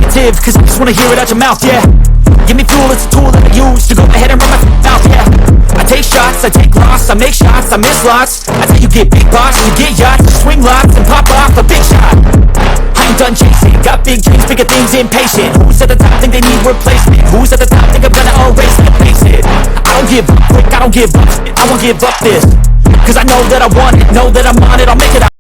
negative, cause I just wanna hear it out your mouth, yeah. Give me fuel, it's a tool that I use to go ahead and run my mouth, yeah. I take shots, I take loss, I make shots, I miss lots. That's how you get big boss, you get yachts, you swing lots and pop off a big shot. I ain't done chasing, got big dreams, bigger things, impatient. Who's at the top think they need replacement? Who's at the top think I'm gonna erase it, face it? I don't give up quick, I don't give up, I won't give up this. Cause I know that I want it, know that I'm on it, I'll make it out.